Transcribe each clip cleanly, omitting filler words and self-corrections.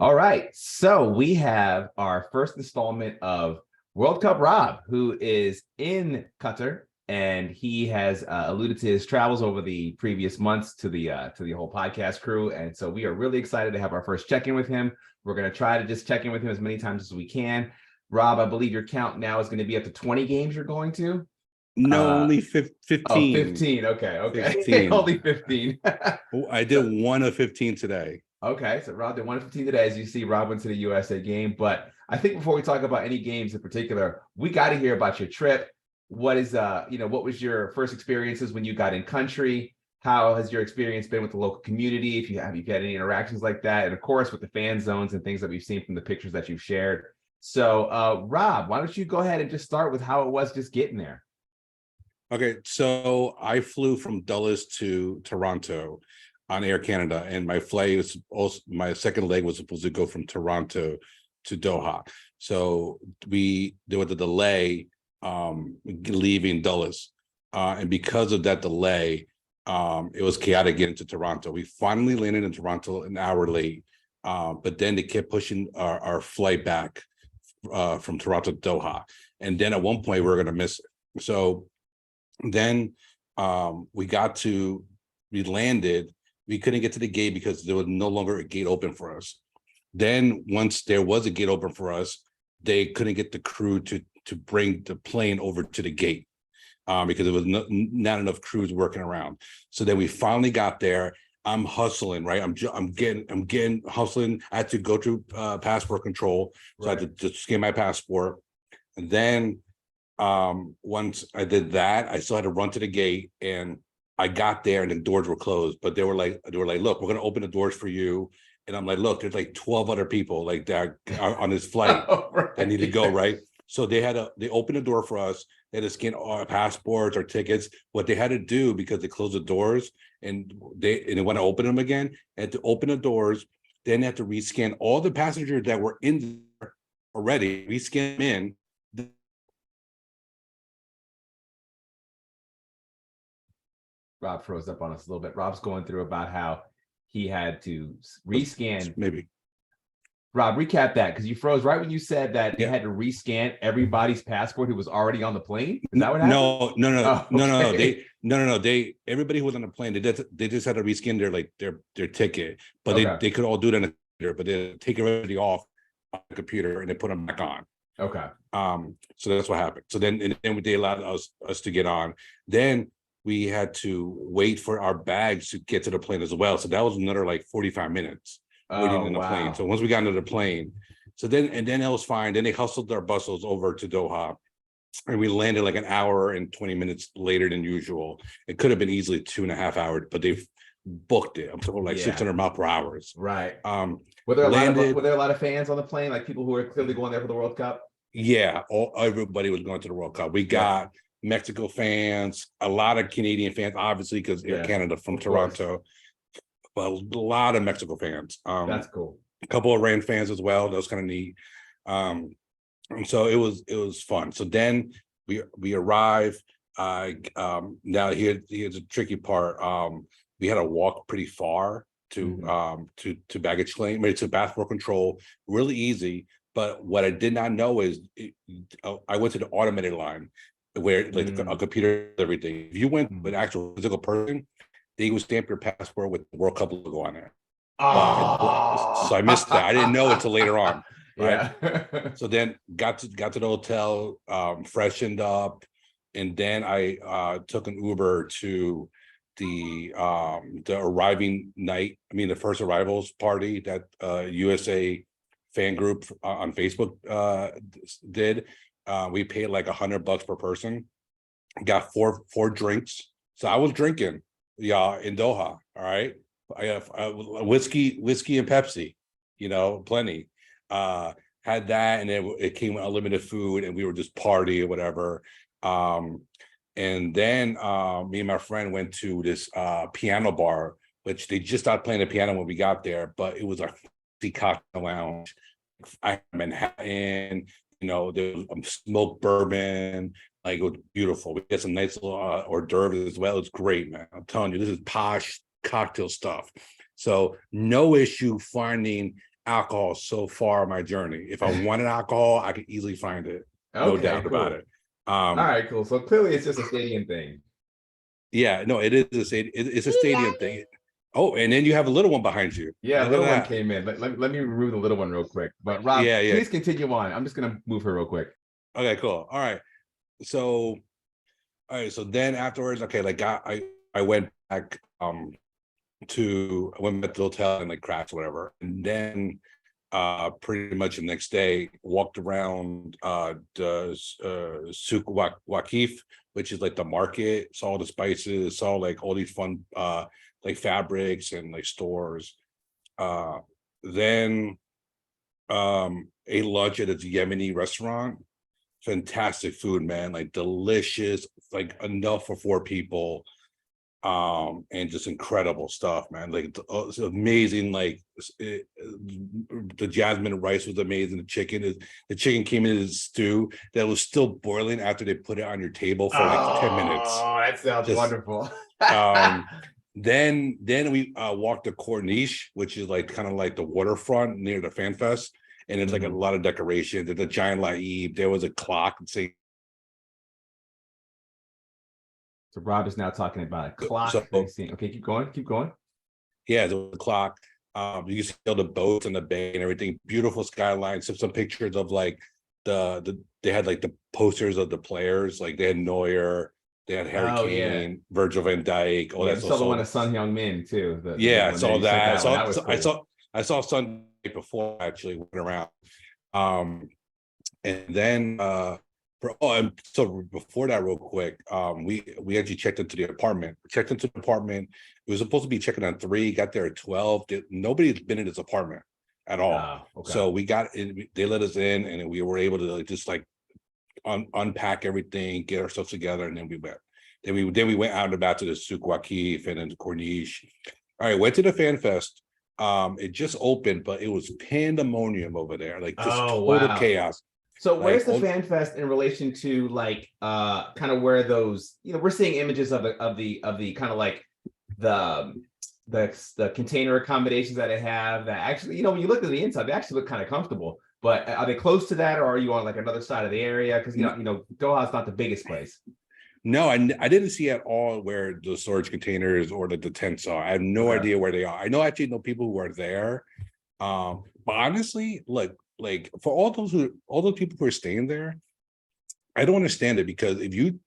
All right. So we have our first installment of World Cup Rob, who is in Qatar, and he has alluded to his travels over the previous months to the whole podcast crew. And so we are really excited to have our first check-in with him. We're going to try to just check in with him as many times as we can. Rob, I believe your count now is going to be up to 20 games you're going to. No, only 15. Oh, 15. Okay. 15. Only 15. I did 1 of 15 today. Okay, so Rob did 1 of 15 today. As you see, Rob went to the USA game. But I think before we talk about any games in particular, we got to hear about your trip. What is what was your first experiences when you got in country? How has your experience been with the local community? If you have, you've had any interactions like that, and of course with the fan zones and things that we've seen from the pictures that you've shared. So, Rob, why don't you go ahead and just start with how it was just getting there? Okay, so I flew from Dulles to Toronto on Air Canada, and my flight was also, my second leg was supposed to go from Toronto to Doha. So there was a delay leaving Dulles, and because of that delay, it was chaotic getting to Toronto. We finally landed in Toronto an hour late, but then they kept pushing our flight back from Toronto to Doha, and then at one point we were going to miss it. So then we landed. We couldn't get to the gate because there was no longer a gate open for us. Then once there was a gate open for us, they couldn't get the crew to bring the plane over to the gate because there was not enough crews working around. So then we finally got there. I'm hustling, right? I'm getting hustling. I had to go through passport control, so right. I had to just get my passport, and then once I did that, I still had to run to the gate, and I got there and the doors were closed, but they were like, look, we're going to open the doors for you. And I'm like, look, there's like 12 other people like that are on this flight that need to go, right? So they opened the door for us. They had to scan our passports or tickets. What they had to do, because they closed the doors and they want to open them again, they had to open the doors. Then they had to rescan all the passengers that were in there already, rescan them in. Rob froze up on us a little bit. Rob's going through about how he had to rescan. Maybe. Rob, recap that, because you froze right when you said that they had to rescan everybody's passport who was already on the plane. Is that what happened? No. Everybody who was on the plane, they just had to rescan their ticket, but they could all do it on the computer, but they take everybody off on the computer and they put them back on. Okay. So that's what happened. So then they allowed us to get on. Then we had to wait for our bags to get to the plane as well. So that was another like 45 minutes waiting in the plane. So once we got into the plane, then it was fine. Then they hustled our buses over to Doha, and we landed like an hour and 20 minutes later than usual. It could have been easily 2.5 hours, but they booked it. I'm talking like 600 miles per hour. Right. Were there a lot of fans on the plane, like people who were clearly going there for the World Cup? Yeah, everybody was going to the World Cup. We got Mexico fans, a lot of Canadian fans, obviously, because Air Canada from Toronto, but a lot of Mexico fans. That's cool. A couple of Iran fans as well. That was kind of neat. And so it was fun. So then we arrive. Now here's a tricky part. We had to walk pretty far to baggage claim, to passport control. Really easy. But what I did not know is I went to the automated line, where like a computer, everything. If you went with an actual physical person, they would stamp your passport with the World Cup logo on there. So I missed that. I didn't know until later on. Right. Yeah. So then got to the hotel, freshened up, and then I took an Uber to the arriving night. I mean, the first arrivals party that USA fan group on Facebook did. We paid like $100 per person, got four drinks. So I was drinking, in Doha. All right. I have whiskey and Pepsi, plenty. Had that, and it came with unlimited food, and we were just party or whatever. And then me and my friend went to this piano bar, which they just started playing the piano when we got there, but it was a cocktail lounge. I had Manhattan. There was smoked bourbon, like it was beautiful. We had some nice little hors d'oeuvres as well. It's great, man. I'm telling you, this is posh cocktail stuff. So no issue finding alcohol so far on my journey. If I wanted alcohol, I could easily find it. No Okay, doubt about cool. it. All right, cool. So clearly it's just a stadium thing. Yeah, no, it is it's a stadium thing. Oh, and then you have a little one behind you. Yeah, Look at little one that. came in. Let me remove the little one real quick. But Rob, Yeah, yeah. please continue on. I'm just gonna move her real quick. Okay, cool. All right. So, all right. So then afterwards, okay, like I went back I went back to the hotel and like crashed whatever, and then pretty much the next day walked around the Souk Waqif, which is like the market, saw the spices, saw like all these fun like fabrics and like stores. Then ate lunch at a Yemeni restaurant. Fantastic food, man, like delicious, like enough for 4 people. And just incredible stuff, man. Like it's amazing. Like the jasmine rice was amazing. The chicken came in as stew that was still boiling after they put it on your table for like 10 minutes. Oh, that sounds Just wonderful. then we walked to Corniche, which is like kind of like the waterfront near the Fan Fest, and it's like a lot of decoration. There's a giant laib. There was a clock saying. So Rob is now talking about a clock. So, okay, keep going, keep going. yeah, the clock. You see all the boats in the bay and everything. Beautiful skyline. Some pictures of like they had like the posters of the players. Like they had Neuer, they had Harry Kane, Virgil van Dijk. All that. I saw the one of Son Heung-min too. I saw that. I saw Sun before I actually went around. And then so before that, real quick, we actually checked into the apartment. It was supposed to be checking on 3, got there at 12. Nobody's been in this apartment at all. Okay. So we got in, they let us in, and we were able to like, just like unpack everything, get ourselves together, and then we went. Then we went out and about to the Souk Waqif and then the Corniche. All right, went to the Fan Fest. It just opened, but it was pandemonium over there, like just total chaos. So where's the Fan Fest in relation to like kind of where those, we're seeing images of the kind of like the container accommodations that they have that actually, when you look at the inside, they actually look kind of comfortable. But are they close to that, or are you on like another side of the area? Because Doha's not the biggest place. No, I didn't see at all where the storage containers or the tents are. I have no idea where they are. I know people who are there. But honestly, like for all those people who are staying there, I don't understand it, because if you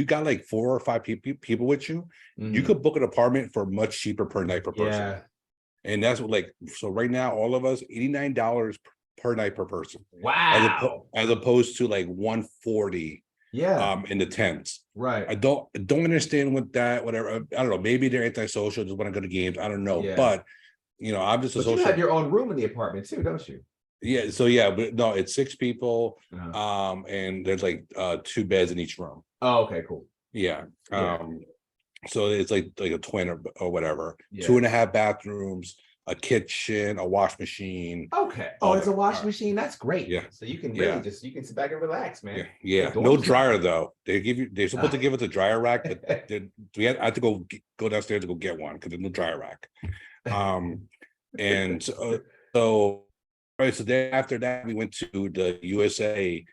got like 4 or 5 people with you, you could book an apartment for much cheaper per night per person. Yeah. And that's what so right now, all of us, $89 per night per person. Wow. As opposed to like $140. In the tents. Right. I don't understand what that, whatever. I don't know. Maybe they're antisocial, just want to go to games. I don't know. Yeah. But I'm just a social. You have your own room in the apartment too, don't you? Yeah. So yeah, but no, it's 6 people. And there's like 2 beds in each room. Oh, okay, cool. Yeah. So it's like a twin or whatever. Yeah. 2.5 bathrooms, a kitchen, a wash machine. Okay. Oh, it's a wash machine. That's great. Yeah. So you can really you can sit back and relax, man. Yeah. No dryer though. They're supposed to give us a dryer rack, but I have to go downstairs to go get one because there's no dryer rack. And so all right. So then after that, we went to the USA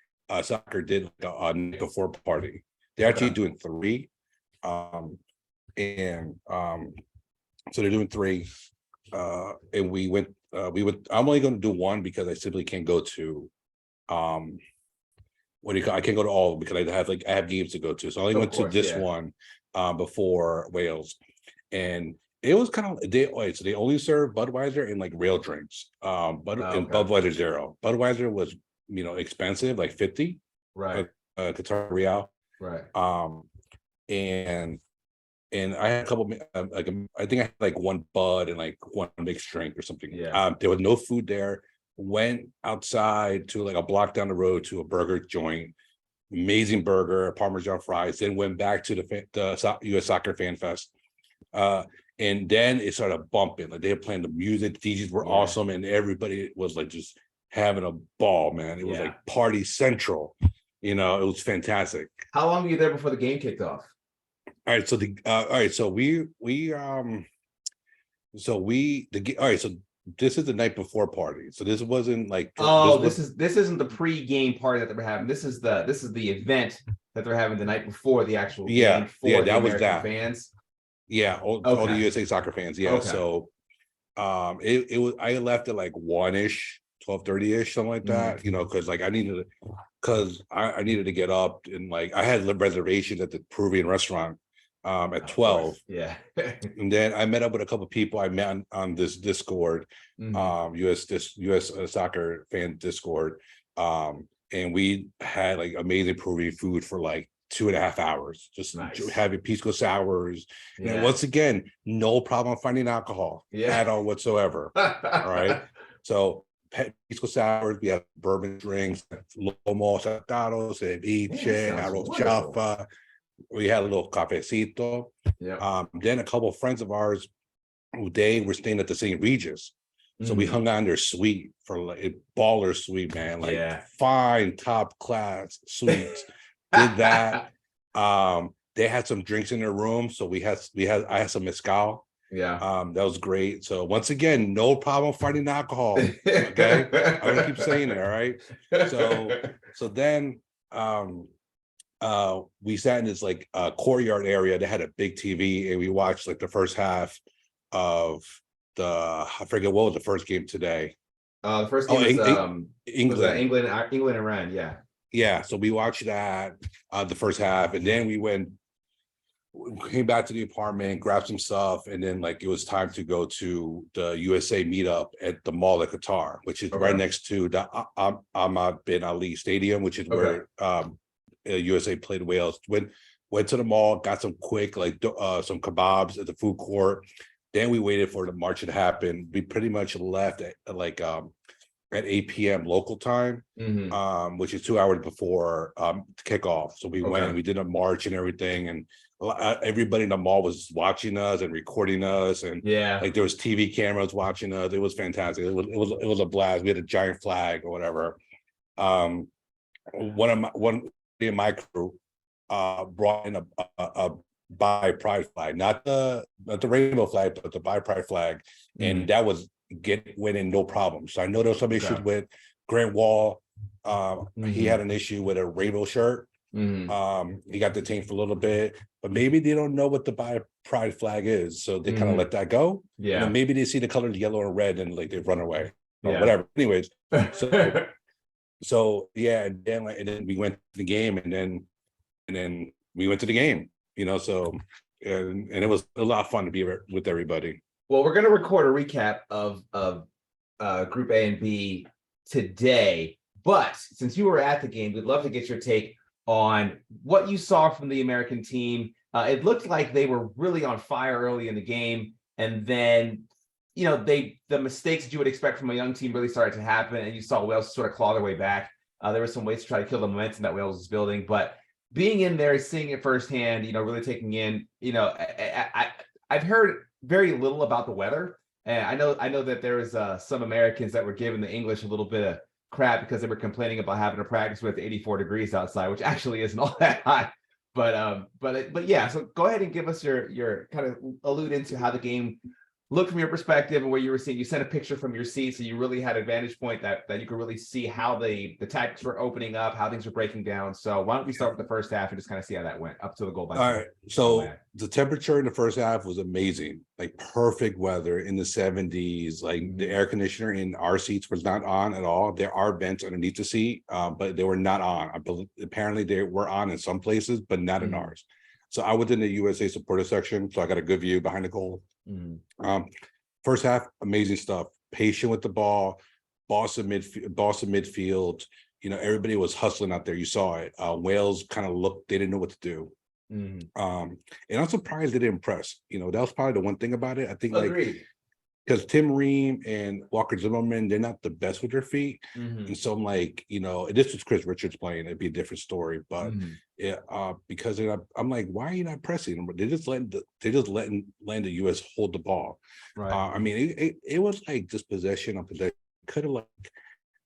soccer did a night before party. They're actually doing 3. So they're doing 3. And we went, I'm only going to do 1 because I simply can't go to, I can't go to all because I have games to go to. So I only went to this one, before Wales. And it was kind of, so they only serve Budweiser and like rail drinks, and Budweiser Zero. Budweiser was, expensive, like 50. Right. Qatar Real. Right. And I had a couple, I think I had like 1 Bud and like 1 mixed drink or something. Yeah. There was no food there. Went outside to like a block down the road to a burger joint, amazing burger, Parmesan fries. Then went back to the US Soccer Fan Fest, and then it started bumping. Like they were playing the music, the DJs were awesome, and everybody was like just having a ball, man. It was like party central. It was fantastic. How long were you there before the game kicked off? All right, so the this is the night before party. So this wasn't like this isn't the pre-game party that they were having. This is the event that they're having the night before the actual game for the that was American that. fans. Yeah, all the USA soccer fans. Yeah. Okay. So it was, I left at like 1-ish, 12:30-ish, something like that, you know, because like I needed to get up, and like I had reservations at the Peruvian restaurant at 12. Yeah. And then I met up with a couple of people I met on this Discord, US soccer fan Discord. And we had like amazing Peruvian food for like 2.5 hours, just having pisco sours. Yeah. And once again, no problem finding alcohol at all whatsoever. All right. So pisco sours, we have bourbon drinks, lomo saltados, ceviche, arroz chafa. We had a little cafecito. Yeah. Then a couple of friends of ours, they were staying at the St. Regis. So we hung on their suite for like a baller suite, man. Like fine top class suites. Did that. They had some drinks in their room. So I had some mezcal. Yeah. That was great. So once again, no problem finding alcohol. Okay. I'm gonna keep saying it, all right. So then we sat in this like courtyard area that had a big TV, and we watched like the first half of I forget what was the first game today. The first game was England. England, Iran. Yeah. So we watched that the first half, and then we came back to the apartment, grabbed some stuff, and then like it was time to go to the USA meetup at the Mall of Qatar, which is right next to the Ahmad bin Ali Stadium, which is where USA played Wales. Went to the mall, got some quick some kebabs at the food court. Then we waited for the march to happen. We pretty much left at 8 p.m. local time, which is 2 hours before kickoff. So we went, we did a march and everything, and everybody in the mall was watching us and recording us, and like there was TV cameras watching us. It was fantastic. It was a blast. We had a giant flag or whatever. One in my crew brought in a Buy Pride flag, not the rainbow flag, but the Buy Pride flag, and that was went in no problem. So I know there was some issues with Grant Wall. He had an issue with a rainbow shirt. He got detained for a little bit, but maybe they don't know what the Buy Pride flag is, so they kind of let that go. And then maybe they see the colors yellow and red and like they run away or whatever. Anyways, so yeah, and then we went to the game, and then we went to the game. You know, so and it was a lot of fun to be with everybody. Well, we're going to record a recap of Group A and B today, but since you were at the game, we'd love to get your take on what you saw from the American team. It looked like they were really on fire early in the game, and then the mistakes that you would expect from a young team really started to happen, and you saw Wales sort of claw their way back. There were some ways to try to kill the momentum that Wales was building, but being in there, seeing it firsthand, really taking in, I've heard very little about the weather. And I know that there was some Americans that were giving the English a little bit of crap because they were complaining about having to practice with 84 degrees outside, which actually isn't all that hot. But yeah, so go ahead and give us your kind of allude into how the game looked from your perspective and what you were seeing. You sent a picture from your seat, so you really had a vantage point that you could really see how the tactics were opening up, how things were breaking down. So why don't we start with the first half and just kind of see how that went up to the goal line. All right. So the temperature in the first half was amazing, like perfect weather in the 70s. Like the air conditioner in our seats was not on at all. There are vents underneath the seat, but they were not on. Apparently they were on in some places, but not in ours. So I was in the USA supporter section, so I got a good view behind the goal. First half, amazing stuff. Patient with the ball, boss of midfield. Everybody was hustling out there. You saw it. Wales kind of looked; they didn't know what to do. And I'm surprised they didn't impress. That was probably the one thing about it. I think because Tim Ream and Walker Zimmerman, they're not the best with their feet, and so I'm like, if this was Chris Richards playing, it'd be a different story. But because I'm like, why are you not pressing them? They just letting the US hold the ball. Right. I mean, it was like just possession. Could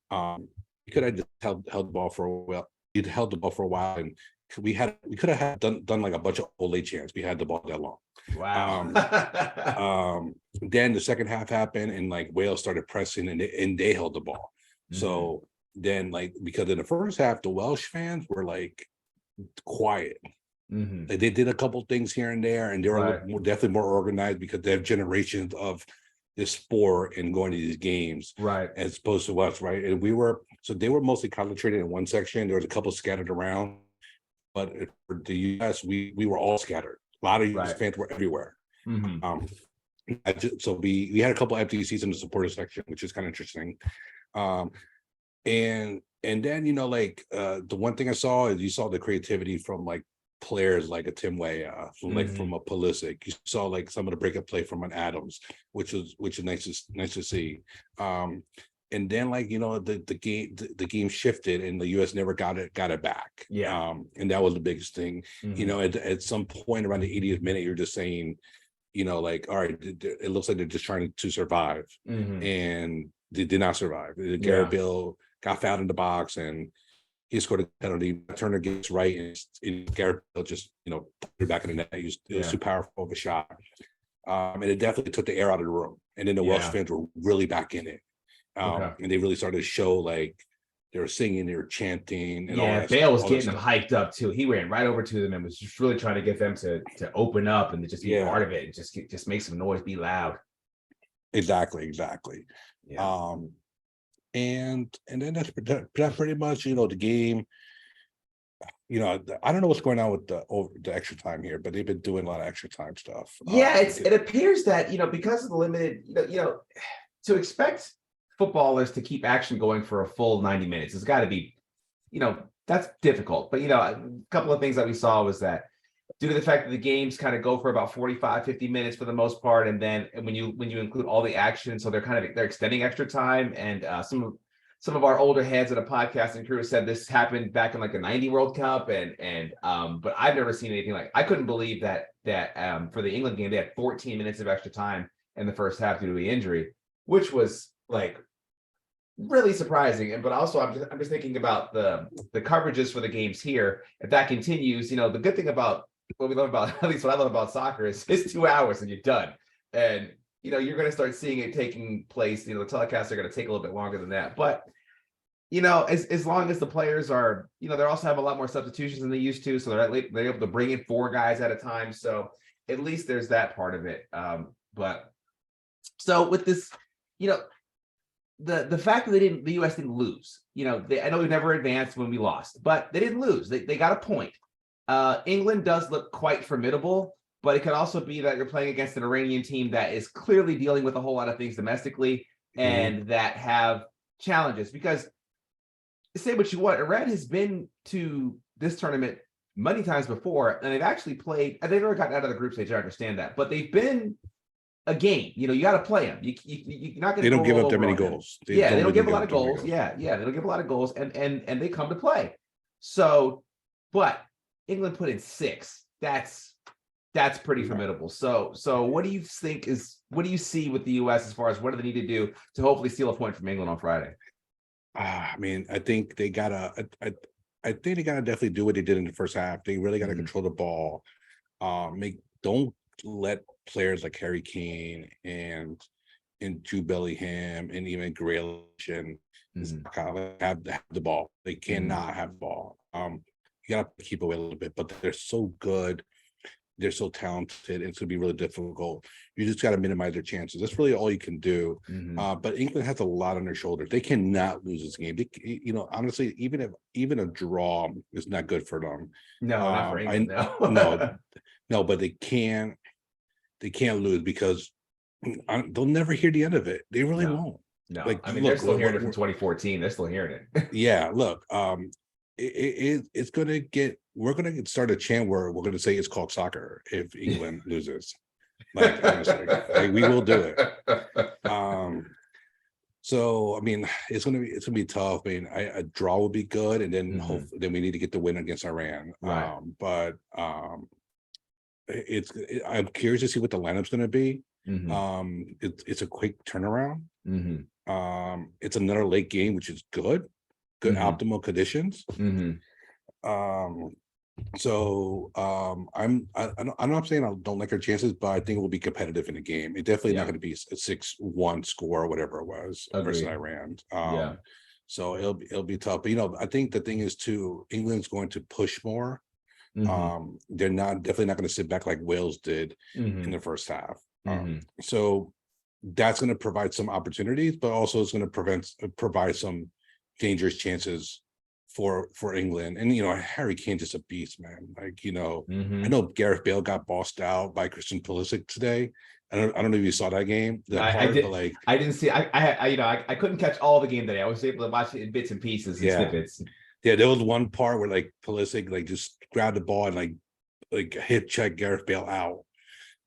have just held the ball for a while. He'd held the ball for a while, and we could have done like a bunch of Ole chants. We had the ball that long. Wow. Then the second half happened, and like Wales started pressing, and they held the ball. So then, like, because in the first half, the Welsh fans were like quiet. Like, they did a couple things here and there, and they were a little more, definitely more organized, because they have generations of this sport and going to these games, Right. as opposed to us, right? And they were mostly concentrated in one section. There was a couple scattered around, but for the US, we were all scattered. A lot of US fans were everywhere. So we had a couple empty seats in the supporter section, which is kind of interesting. And then, you know, like, the one thing I saw is, you saw the creativity from like players like a Tim Weah, from a Pulisic. You saw like some of the breakup play from an Adams, which is nice to see. And then, like, you know, the game shifted, and the US never got it back. And that was the biggest thing. You know, at some point around the 80th minute, you're just saying, you know, like, all right, it looks like they're just trying to survive, and they did not survive. Gareth Bale got fouled in the box, and he scored a penalty. Turner gets right, and Gareth Bale just, you know, put it back in the net. It was too powerful of a shot, and it definitely took the air out of the room. And then the Welsh fans were really back in it, and they really started to show, like, they were singing, they were chanting, and all that. Bale was getting them hyped up too. He ran right over to them and was just really trying to get them to open up and to just be part of it, and just make some noise, be loud. Exactly. And then that's pretty much, you know, the game. You know, I don't know what's going on with the extra time here, but they've been doing a lot of extra time stuff. It appears that, you know, because of the limited, you know, to expect footballers to keep action going for a full 90 minutes, it's got to be, you know, that's difficult. But, you know, a couple of things that we saw was that, due to the fact that the games kind of go for about 45, 50 minutes for the most part, and then when you include all the action, so they're extending extra time. And some of our older heads of the podcasting crew said this happened back in like the 90 World Cup, but I've never seen anything like. I couldn't believe that for the England game they had 14 minutes of extra time in the first half due to the injury, which was like really surprising. But also I'm just thinking about the coverages for the games here. If that continues, you know, the good thing about what we love about, at least what I love about soccer, is it's 2 hours and you're done. And, you know, you're going to start seeing it taking place. You know, the telecasts are going to take a little bit longer than that. But, you know, as long as the players are, you know, they also have a lot more substitutions than they used to. So they're able to bring in 4 guys at a time. So at least there's that part of it. But so with this, you know, the fact that the US didn't lose, you know, I know we never advanced when we lost, but they didn't lose. They got a point. England does look quite formidable, but it could also be that you're playing against an Iranian team that is clearly dealing with a whole lot of things domestically and that have challenges. Because say what you want, Iran has been to this tournament many times before, and they've actually played, and they've never gotten out of the group stage. I understand that, but they've been a game. You know, you got to play them. You're not going to. They don't give up that many goals. They don't give a lot of goals. Yeah, they don't give a lot of goals, and they come to play. So, but England put in 6. That's pretty formidable. So what do you see with the US as far as what do they need to do to hopefully steal a point from England on Friday? I mean, I think they gotta definitely do what they did in the first half. They really gotta control the ball. Don't let players like Harry Kane and Jude Bellingham and even Grealish and have the ball. They cannot have the ball. You gotta keep away a little bit, but they're so good, they're so talented, it's gonna be really difficult. You just gotta minimize their chances. That's really all you can do. But England has a lot on their shoulders. They cannot lose this game. You know, honestly, even a draw is not good for them. No, not for England. No, but they can't lose, because they'll never hear the end of it. They really won't. No, like, I mean, they're still hearing it from 2014. They're still hearing it. Yeah, look, it's gonna get. We're gonna start a chant where we're gonna say it's called soccer if England loses. Like, honestly, like, we will do it. So I mean, it's gonna be tough. I mean, a draw would be good, and then then we need to get the win against Iran. Right. I'm curious to see what the lineup's gonna be. It's a quick turnaround. It's another late game, which is good optimal conditions. So I'm not saying I don't like our chances, but I think it will be competitive in the game. It's definitely not going to be a 6-1 score or whatever it was versus Agreed. Iran. Yeah. So it'll be tough. But I think the thing is too, England's going to push more. They're definitely not going to sit back like Wales did in the first half. So that's going to provide some opportunities, but also it's going to provide some dangerous chances for England. And Harry Kane's just a beast, man. Like, I know Gareth Bale got bossed out by Christian Pulisic today. I don't know if you saw that game. I did. But like, I didn't see. I couldn't catch all the game today. I was able to watch it in bits and pieces and snippets. Yeah, there was one part where like Pulisic like just grabbed the ball and like hit check Gareth Bale out.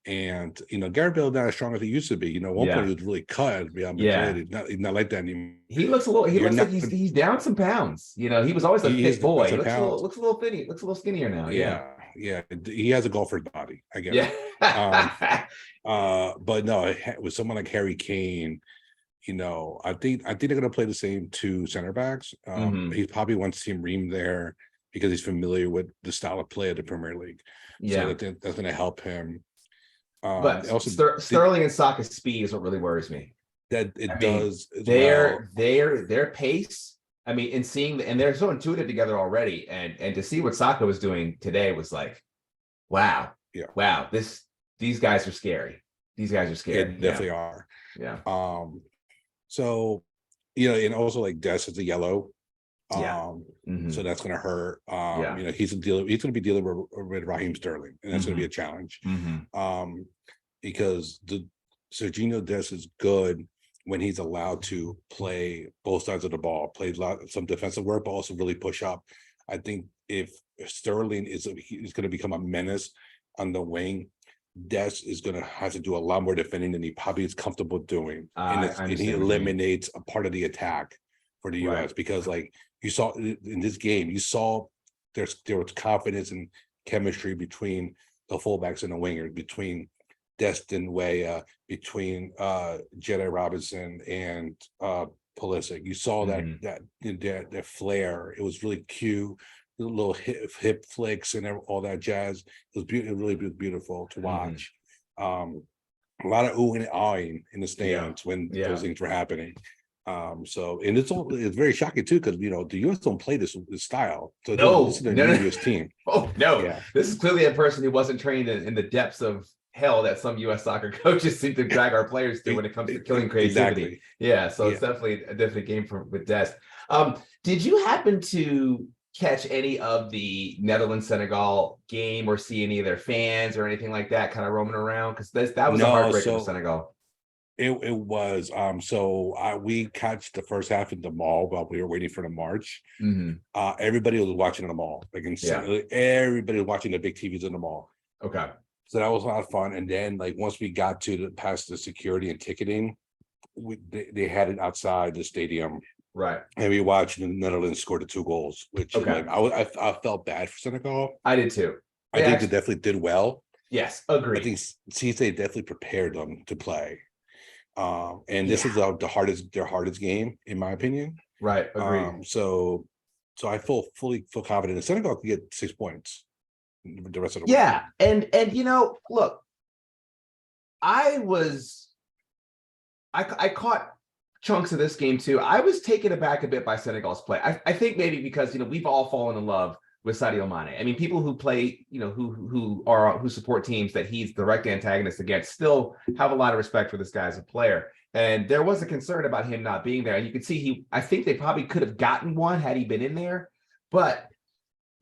And Gareth Bale not as strong as he used to be. At one point he was really cut at Real Madrid. He's not like that anymore. He looks like he's down some pounds. He was always a fit boy. He looks a little thin. He looks a little skinnier now. Yeah. He has a golfer's body, I guess. Yeah. But no, with someone like Harry Kane, I think they're gonna play the same two center backs. He probably wants Team Ream there because he's familiar with the style of play of the Premier League. Yeah, so that's gonna help him. But also Sterling and Saka's speed is what really worries me. That it does. Their pace. I mean, and they're so intuitive together already. And to see what Saka was doing today was like, wow. Yeah. Wow. These guys are scary. These guys are scary. They definitely are. Yeah. So, and also like Des is a yellow. So that's gonna hurt. He's gonna be dealing with Raheem Sterling, and that's gonna be a challenge. Because Serginho Dest is good when he's allowed to play both sides of the ball, play some defensive work, but also really push up. I think if Sterling is going to become a menace on the wing, Dest is going to have to do a lot more defending than he probably is comfortable doing, and he eliminates a part of the attack for the U.S. Because like you saw in this game, there was confidence and chemistry between the fullbacks and the wingers, between Destin Weah, between Jedi Robinson and Pulisic. You saw that flair. It was really cute, little hip flicks and all that jazz. It was really beautiful to watch. A lot of oohing and ahhing in the stands when those things were happening. And it's very shocking too, because the US don't play this style. So this is their newest team. Oh no, this is clearly a person who wasn't trained in the depths of hell that some US soccer coaches seem to drag our players through when it comes to killing creativity. Exactly. Yeah, so it's definitely a different game with Dest. Did you happen to catch any of the Netherlands-Senegal game or see any of their fans or anything like that kind of roaming around? Because that was a heartbreaker for Senegal. It was. We catch the first half in the mall while we were waiting for the march. Everybody was watching in the mall. Everybody was watching the big TVs in the mall. Okay. So that was a lot of fun. And then once we got past the security and ticketing, they had it outside the stadium. Right. And we watched the Netherlands score the 2 goals, which I felt bad for Senegal. I did too. I think they definitely did well. Yes, agreed. I think Cisse definitely prepared them to play. And this is their hardest game, in my opinion. Right, agreed. So I feel confident that Senegal can get 6 points the rest of the way. And look, I caught chunks of this game too. I was taken aback a bit by Senegal's play. I think maybe because we've all fallen in love with Sadio Mane. I mean, people who play, who support teams that he's direct antagonist against still have a lot of respect for this guy as a player. And there was a concern about him not being there. And you can see I think they probably could have gotten one had he been in there. But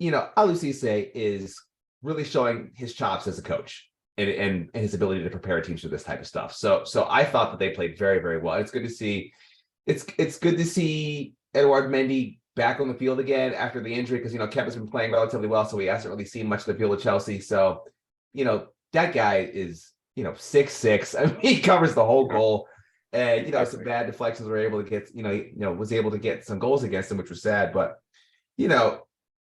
Aliou Cisse is really showing his chops as a coach and his ability to prepare teams for this type of stuff. So I thought that they played very, very well. It's good to see. It's good to see Edouard Mendy back on the field again after the injury, because Kepa's been playing relatively well, so he hasn't really seen much of the field of Chelsea. So that guy is 6'6". I mean, he covers the whole goal, and some bad deflections were able to get was able to get some goals against him, which was sad. But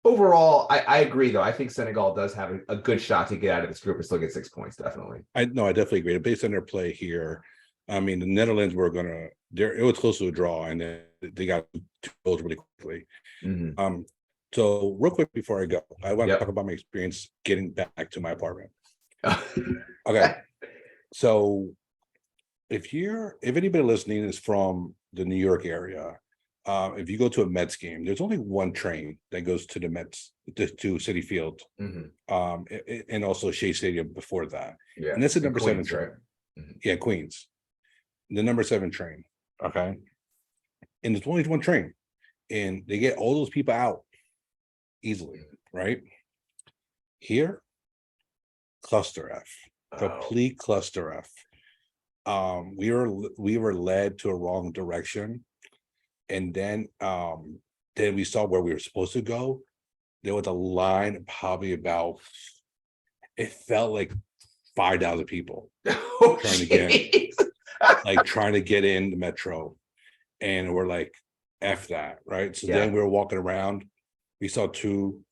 overall, I agree, though. I think Senegal does have a good shot to get out of this group and still get 6 points, definitely. I definitely agree. Based on their play here, I mean, the Netherlands it was close to a draw, and then they got 2 goals really quickly. So real quick before I go, I want to Yep. talk about my experience getting back to my apartment. Okay. So if anybody listening is from the New York area, if you go to a Mets game, there's only one train that goes to the Mets to Citi Field, Mhm. and also Shea Stadium before that. Yeah. And that's the In number 7 Queens, train. right? Mhm. Yeah, Queens. The number 7 train. Okay. And there's only one train. And they get all those people out easily, right? Here, cluster F. Oh, Complete cluster F. We were led to a wrong direction. And then we saw where we were supposed to go. There was a line probably about, it felt like 5,000 people oh, trying to get in, jeez. trying to get in the metro. And we're like, F that, right? So then Yeah. we were walking around. I saw two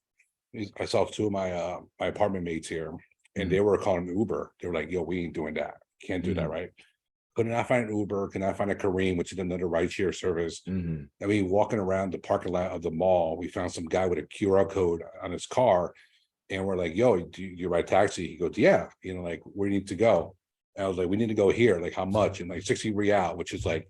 of my my apartment mates here, and they were calling Uber. They were like, yo, we ain't doing that. Can't do that, Mhm. right? Could not find an Uber, could not find a Kareem, which is another rideshare service. Mhm. I mean, walking around the parking lot of the mall, we found some guy with a QR code on his car, and we're like, yo, do you ride taxi? He goes, yeah, like, where do you need to go? And I was like, we need to go here, like, how much? And like 60 real, which is like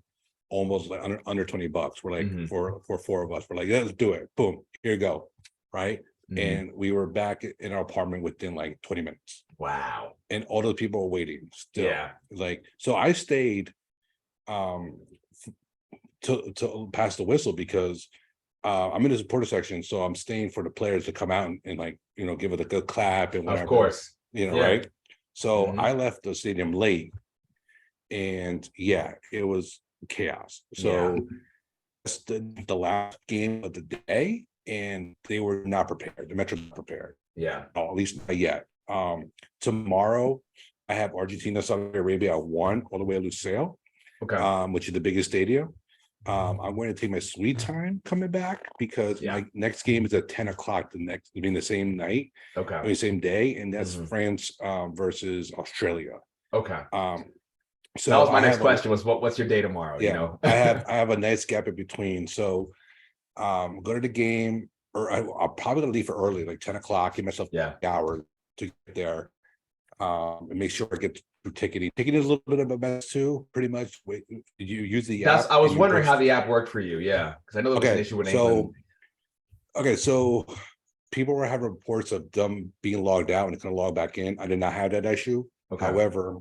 almost like under $20. We're like, Mhm. for 4 of us, we're like, yeah, let's do it. Boom, here you go. Right. Mhm. And we were back in our apartment within like 20 minutes. Wow. And all those people were waiting still. Yeah. Like, so I stayed to pass the whistle because I'm in the supporter section, so I'm staying for the players to come out and like, give it a good clap and whatever. Of course. Yeah. Right. So Mhm. I left the stadium late, and yeah, it was chaos. So it's the last game of the day, and they were not prepared. The Metro's not prepared. Yeah. At least not yet. Tomorrow I have Argentina, Saudi Arabia at 1 all the way to Lusail, Okay. which is the biggest stadium. I'm going to take my sweet time coming back because my next game is at 10 o'clock the same night. Okay. I mean, same day, and that's Mhm. France versus Australia. Okay. So That was my I next have question was what's your day tomorrow? yeah, I have a nice gap in between. So go to the game, or I'll probably gonna leave for early, like 10 o'clock, give myself Yeah. an hour to get there. And make sure I get through ticketing. Ticketing is a little bit of a mess too, pretty much. Wait, did you use the app? I was and you wondering booked- how the app worked for you. Yeah. Because I know there was an Okay, issue in so England. so people were having reports of them being logged out and it's gonna log back in. I did not have that issue. Okay. However,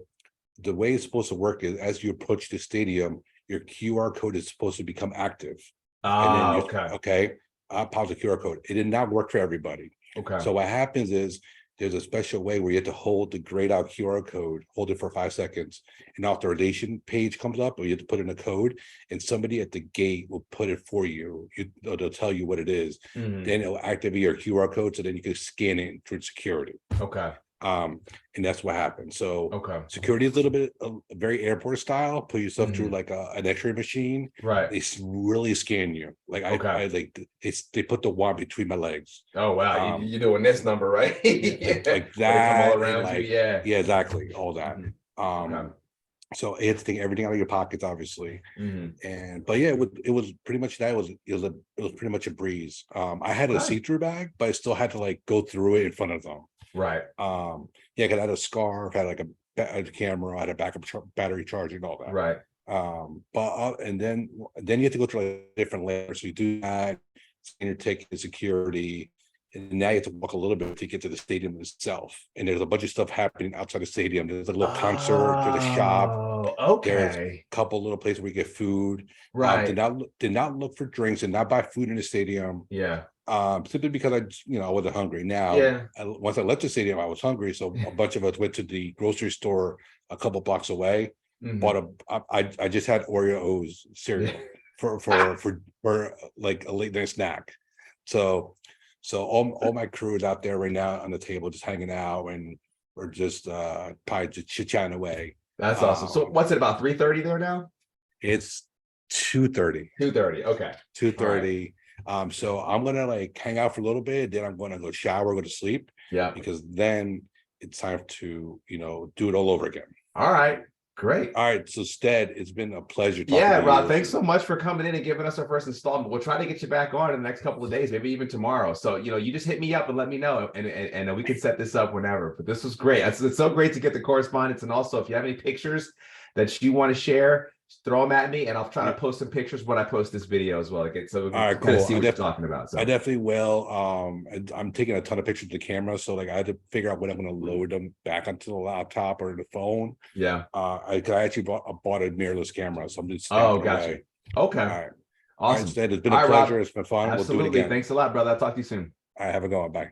the way it's supposed to work is as you approach the stadium, your QR code is supposed to become active. And then you Okay. pop the QR code. It did not work for everybody. Okay. So what happens is there's a special way where you have to hold the grayed out QR code, hold it for 5 seconds, an authorization page comes up, or you have to put in a code, and somebody at the gate will put it for you. They'll tell you what it is. Mhm. Then it'll activate your QR code, so then you can scan it through security. Okay. And that's what happened. So Okay. security is a little bit very airport style. Put yourself through Mhm. like an X-ray machine. Right. They really scan you. Like I like they put the wand between my legs. Oh wow, you're doing this number, right? Like Where they that, come all and around like you. Yeah. yeah, exactly, all that. Mhm. Okay. So you have to take everything out of your pockets, obviously. Mhm. And but yeah, it was pretty much that. It was pretty much a breeze. I had a Okay. see-through bag, but I still had to like go through it in front of them. Right. Yeah, because I had a scarf, had like a camera, I had a backup battery charging, all that. Right. But and then you have to go through like different layers. So you do that, scan your ticket, security, and now you have to walk a little bit to get to the stadium itself. And there's a bunch of stuff happening outside the stadium. There's a little concert, there's a shop, Oh, there's a okay. couple little places where you get food. Right. Did not look for drinks and not buy food in the stadium. Yeah. Simply because I wasn't hungry. Now, Yeah. once I left the stadium, I was hungry, so a bunch of us went to the grocery store a couple blocks away. Mhm. Bought I just had Oreos cereal for like a late night snack. So all my crew is out there right now on the table just hanging out, and we're just probably just chit-chatting away. That's awesome. So what's it about 3:30 there now? It's 2:30. 2:30. Okay. 2:30. So I'm gonna like hang out for a little bit, then I'm gonna go shower, go to sleep, Yeah. because then it's time to do it all over again. All right. Great. All right, so Stead, it's been a pleasure talking Yeah, to Rob, you. thanks so much for coming in and giving us our first installment. We'll try to get you back on in the next couple of days, maybe even tomorrow. So, you just hit me up and let me know, and we can set this up whenever. But this was great. It's so great to get the correspondence. And also, if you have any pictures that you want to share, just throw them at me, and I'll try to post some pictures when I post this video as well. So we can All right, kind of cool. see what you're talking about. So I definitely will. I'm taking a ton of pictures of the camera, so like I had to figure out when I'm going to load them back onto the laptop or the phone. yeah. I actually bought a mirrorless camera, so I'm just Oh, snapping gotcha. away. Okay. All right, all right, Awesome. Stead, it's been All a right, pleasure. Rob. It's been fun. We'll do it Absolutely. again. Thanks a lot, brother. I'll talk to you soon. I have a go. Bye.